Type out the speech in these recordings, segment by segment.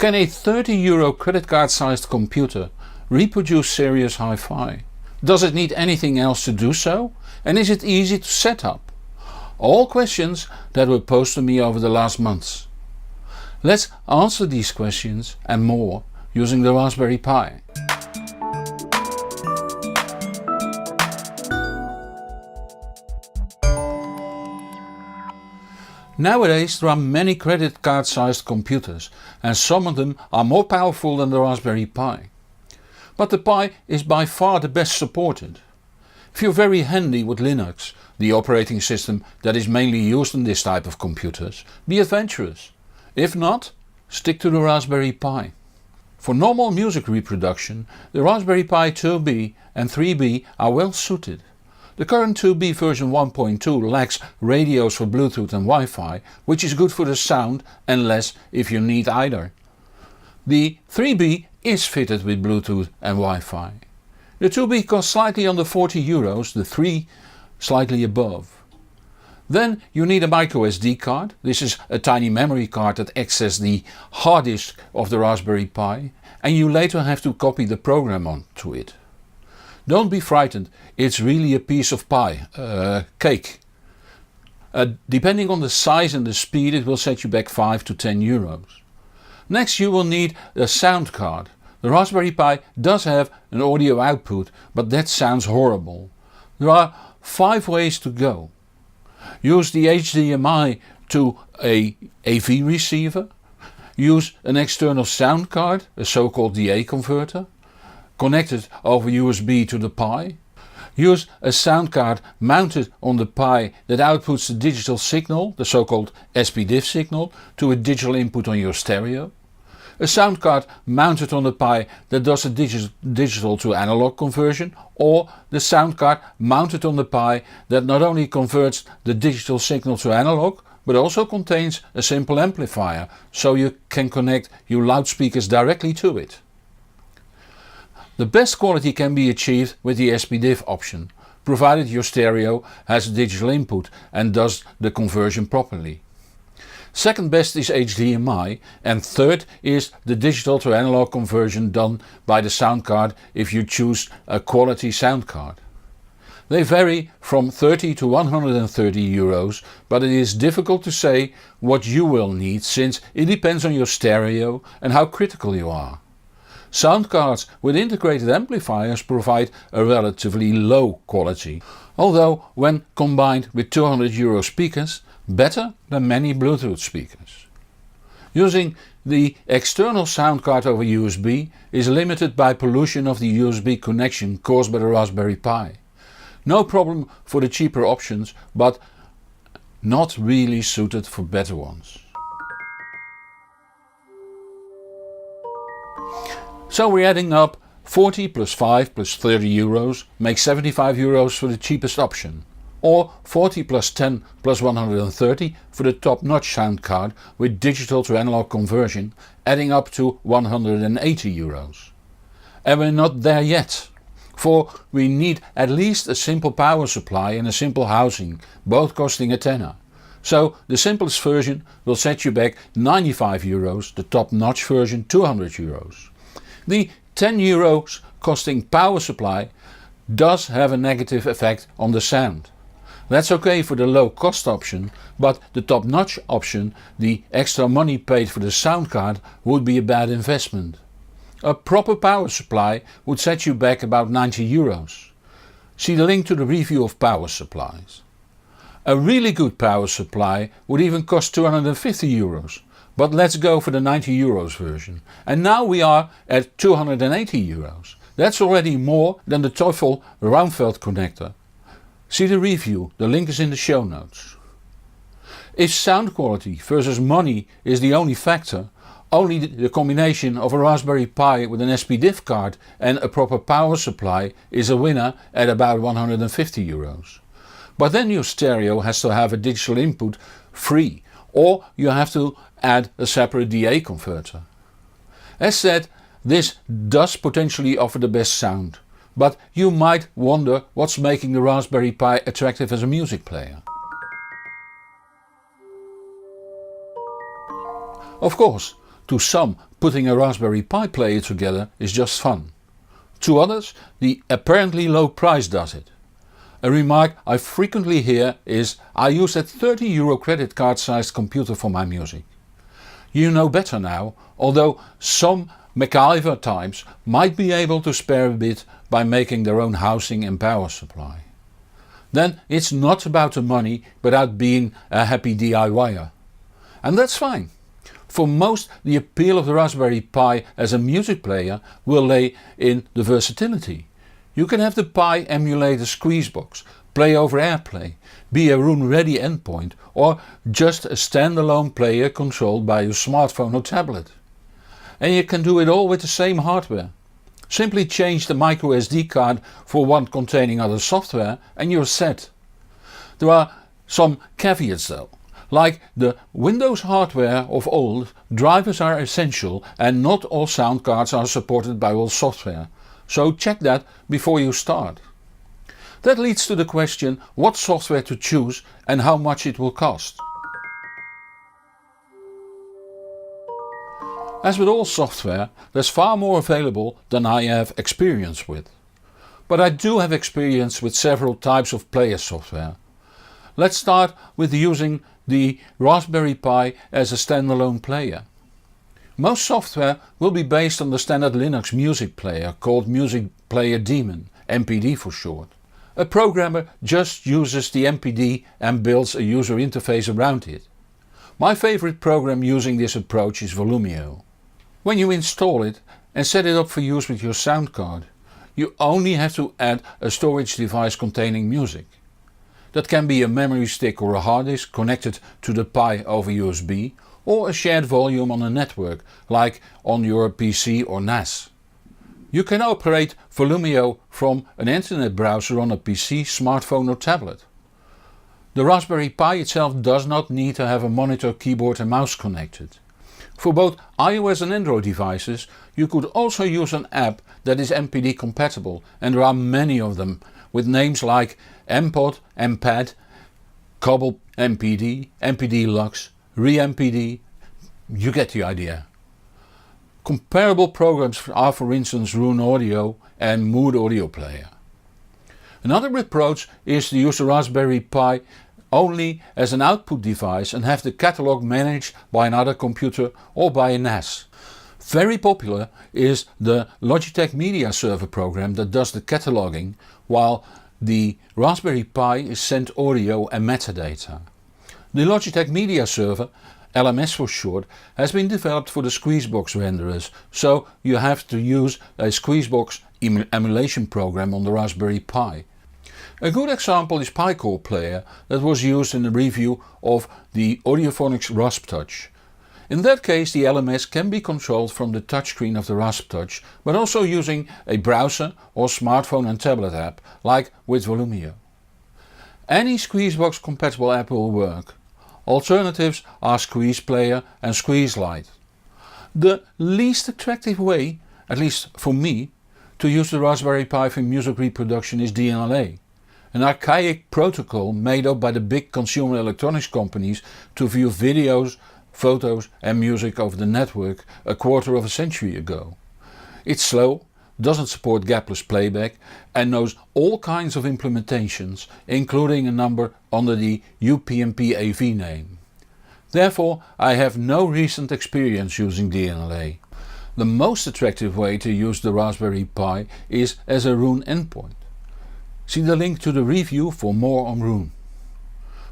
Can a €30 credit card sized computer reproduce serious hi-fi? Does it need anything else to do so? And is it easy to set up? All questions that were posed to me over the last months. Let's answer these questions and more using the Raspberry Pi. Nowadays there are many credit card sized computers and some of them are more powerful than the Raspberry Pi. But the Pi is by far the best supported. If you're very handy with Linux, the operating system that is mainly used in this type of computers, be adventurous. If not, stick to the Raspberry Pi. For normal music reproduction, the Raspberry Pi 2B and 3B are well suited. The current 2B version 1.2 lacks radios for Bluetooth and Wi-Fi, which is good for the sound and less if you need either. The 3B is fitted with Bluetooth and Wi-Fi. The 2B costs slightly under €40, the 3 slightly above. Then you need a microSD card. This is a tiny memory card that accesses the hard disk of the Raspberry Pi, and you later have to copy the program onto it. Don't be frightened, it's really a piece of pie, cake. Depending on the size and the speed it will set you back €5 to €10. Next you will need a sound card. The Raspberry Pi does have an audio output, but that sounds horrible. There are 5 ways to go. Use the HDMI to a AV receiver. Use an external sound card, a so-called DA converter. Connect it over USB to the Pi. Use a sound card mounted on the Pi that outputs the digital signal, the so-called SPDIF signal, to a digital input on your stereo. A sound card mounted on the Pi that does a digital to analog conversion, or the sound card mounted on the Pi that not only converts the digital signal to analog but also contains a simple amplifier so you can connect your loudspeakers directly to it. The best quality can be achieved with the SPDIF option, provided your stereo has a digital input and does the conversion properly. Second best is HDMI, and third is the digital to analog conversion done by the sound card if you choose a quality sound card. They vary from €30 to €130, but it is difficult to say what you will need since it depends on your stereo and how critical you are. Sound cards with integrated amplifiers provide a relatively low quality, although when combined with €200 speakers, better than many Bluetooth speakers. Using the external sound card over USB is limited by pollution of the USB connection caused by the Raspberry Pi. No problem for the cheaper options, but not really suited for better ones. So we're adding up 40 plus 5 plus €30 makes €75 for the cheapest option, or 40 plus 10 plus 130 for the top-notch sound card with digital to analog conversion, adding up to €180. And we're not there yet, for we need at least a simple power supply and a simple housing, both costing a tenner. So the simplest version will set you back €95, the top-notch version €200. The €10 costing power supply does have a negative effect on the sound. That's okay for the low cost option, but the top-notch option, the extra money paid for the sound card, would be a bad investment. A proper power supply would set you back about €90. See the link to the review of power supplies. A really good power supply would even cost €250, but let's go for the €90 version. And now we are at €280. That's already more than the Teufel Raumfeld connector. See the review, the link is in the show notes. If sound quality versus money is the only factor, only the combination of a Raspberry Pi with an SPDIF card and a proper power supply is a winner at about €150. But then your stereo has to have a digital input free, or you have to add a separate DA converter. As said, this does potentially offer the best sound, but you might wonder what's making the Raspberry Pi attractive as a music player. Of course, To some, putting a Raspberry Pi player together is just fun. To others, the apparently low price does it. A remark I frequently hear is, I use that €30 credit card sized computer for my music. You know better now, although some MacGyver types might be able to spare a bit by making their own housing and power supply. Then it's not about the money but about being a happy DIYer. And that's fine. For most, the appeal of the Raspberry Pi as a music player will lay in the versatility. You can have the Pi emulate a Squeezebox, play over AirPlay, be a Roon ready endpoint, or just a standalone player controlled by your smartphone or tablet. And you can do it all with the same hardware. Simply change the microSD card for one containing other software and you're set. There are some caveats though. Like the Windows hardware of old, drivers are essential and not all sound cards are supported by all software, so check that before you start. That leads to the question what software to choose and how much it will cost. As with all software, there's far more available than I have experience with. But I do have experience with several types of player software. Let's start with using the Raspberry Pi as a standalone player. Most software will be based on the standard Linux music player called Music Player Daemon, MPD for short. A programmer just uses the MPD and builds a user interface around it. My favorite program using this approach is Volumio. When you install it and set it up for use with your sound card, you only have to add a storage device containing music. That can be a memory stick or a hard disk connected to the Pi over USB, or a shared volume on a network like on your PC or NAS. You can operate Volumio from an internet browser on a PC, smartphone or tablet. The Raspberry Pi itself does not need to have a monitor, keyboard and mouse connected. For both iOS and Android devices you could also use an app that is MPD compatible, and there are many of them with names like MPod, MPad, Cobble MPD, MPD Lux, ReMPD, you get the idea. Comparable programs are for instance Roon Audio and Mood Audio Player. Another approach is to use the Raspberry Pi only as an output device and have the catalog managed by another computer or by a NAS. Very popular is the Logitech Media Server program that does the cataloging, while the Raspberry Pi is sent audio and metadata. The Logitech Media Server, LMS for short, has been developed for the Squeezebox renderers, so you have to use a Squeezebox emulation program on the Raspberry Pi. A good example is PiCore Player that was used in the review of the Audiophonics RaspTouch. In that case the LMS can be controlled from the touchscreen of the RaspTouch, but also using a browser or smartphone and tablet app like with Volumio. Any Squeezebox compatible app will work. Alternatives are Squeeze Player and Squeeze Lite. The least attractive way, at least for me, to use the Raspberry Pi for music reproduction is DLNA. An archaic protocol made up by the big consumer electronics companies to view videos, photos and music over the network a quarter of a century ago. It's slow, doesn't support gapless playback and knows all kinds of implementations, including a number under the UPnP AV name. Therefore I have no recent experience using DLNA. The most attractive way to use the Raspberry Pi is as a Roon endpoint. See the link to the review for more on Roon.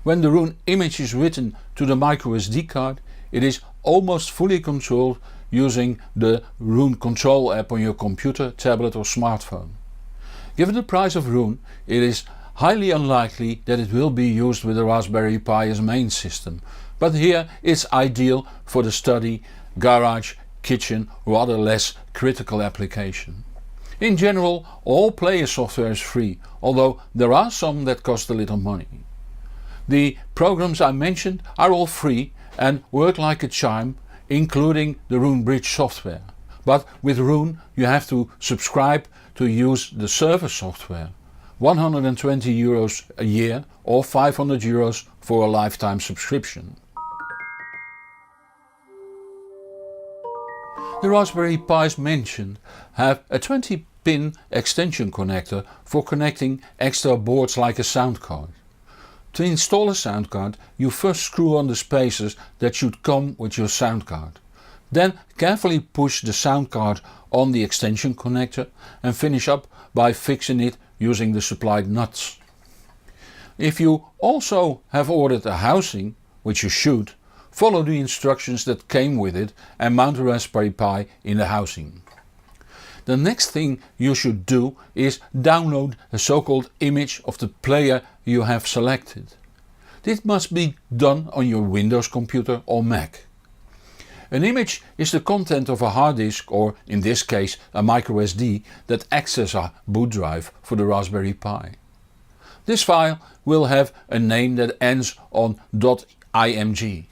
When the Roon image is written to the microSD card, it is almost fully controlled using the Roon Control app on your computer, tablet or smartphone. Given the price of Roon, it is highly unlikely that it will be used with the Raspberry Pi as main system, but here it's ideal for the study, garage, kitchen or other less critical application. In general, all player software is free, although there are some that cost a little money. The programs I mentioned are all free and work like a charm, including the Roon Bridge software. But with Roon you have to subscribe to use the server software. €120 a year or €500 for a lifetime subscription. The Raspberry Pis mentioned have a 20-pin extension connector for connecting extra boards like a sound card. To install a sound card, you first screw on the spacers that should come with your sound card. Then carefully push the sound card on the extension connector and finish up by fixing it using the supplied nuts. If you also have ordered a housing, which you should, follow the instructions that came with it and mount the Raspberry Pi in the housing. The next thing you should do is download a so-called image of the player you have selected. This must be done on your Windows computer or Mac. An image is the content of a hard disk, or in this case a microSD, that acts as a boot drive for the Raspberry Pi. This file will have a name that ends on .img.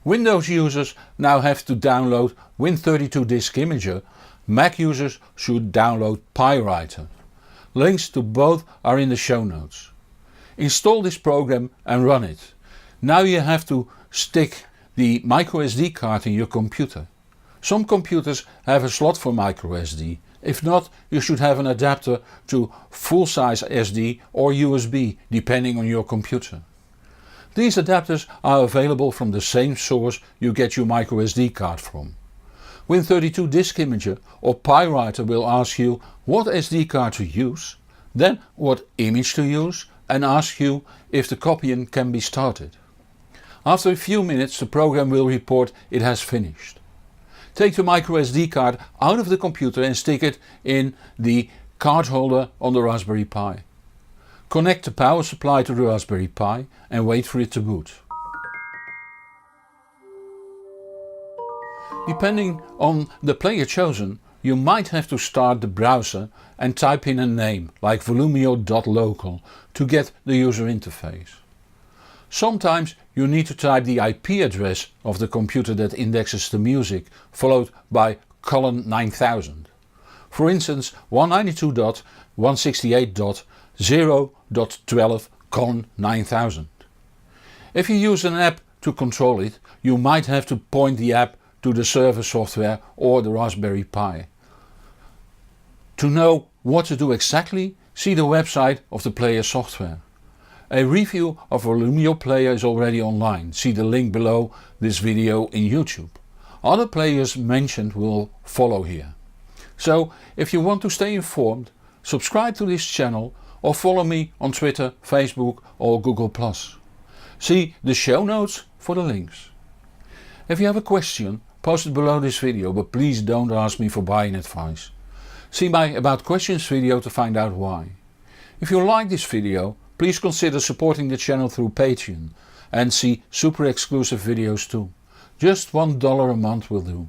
Windows users now have to download Win32 Disk Imager. Mac users should download PyWriter. Links to both are in the show notes. Install this program and run it. Now you have to stick the microSD card in your computer. Some computers have a slot for microSD. If not, you should have an adapter to full-size SD or USB depending on your computer. These adapters are available from the same source you get your microSD card from. Win32 Disk Imager or PyWriter will ask you what SD card to use, then what image to use, and ask you if the copying can be started. After a few minutes the program will report it has finished. Take the microSD card out of the computer and stick it in the card holder on the Raspberry Pi. Connect the power supply to the Raspberry Pi and wait for it to boot. Depending on the player chosen, you might have to start the browser and type in a name like volumio.local to get the user interface. Sometimes you need to type the IP address of the computer that indexes the music, followed by colon 9000. For instance 192.168.0.12 colon 9000. If you use an app to control it, you might have to point the app to the server software or the Raspberry Pi. To know what to do exactly, see the website of the player software. A review of Volumio Player is already online, see the link below this video in YouTube. Other players mentioned will follow here. So if you want to stay informed, subscribe to this channel or follow me on Twitter, Facebook or Google+. See the show notes for the links. If you have a question, post it below this video, but please don't ask me for buying advice. See my About Questions video to find out why. If you like this video, please consider supporting the channel through Patreon and see super exclusive videos too. Just $1 a month will do.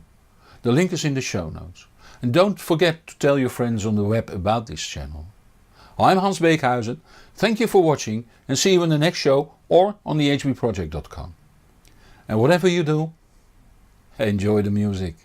The link is in the show notes. And don't forget to tell your friends on the web about this channel. I'm Hans Beekhuizen, thank you for watching and see you in the next show or on thehbproject.com. And whatever you do, enjoy the music.